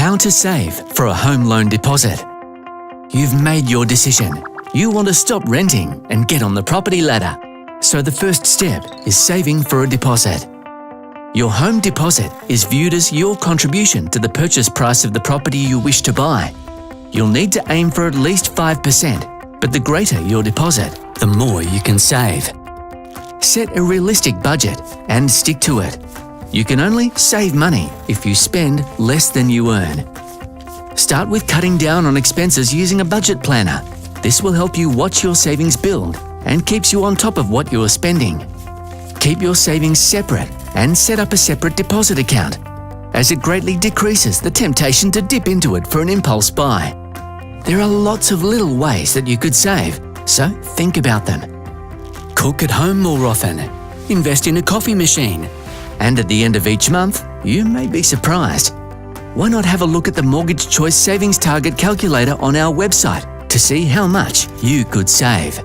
How to save for a home loan deposit. You've made your decision. You want to stop renting and get on the property ladder. So the first step is saving for a deposit. Your home deposit is viewed as your contribution to the purchase price of the property you wish to buy. You'll need to aim for at least 5%, but the greater your deposit, the more you can save. Set a realistic budget and stick to it. You can only save money if you spend less than you earn. Start with cutting down on expenses using a budget planner. This will help you watch your savings build and keeps you on top of what you are spending. Keep your savings separate and set up a separate deposit account, as it greatly decreases the temptation to dip into it for an impulse buy. There are lots of little ways that you could save, so think about them. Cook at home more often. Invest in a coffee machine. And at the end of each month, you may be surprised. Why not have a look at the Mortgage Choice Savings Target Calculator on our website to see how much you could save?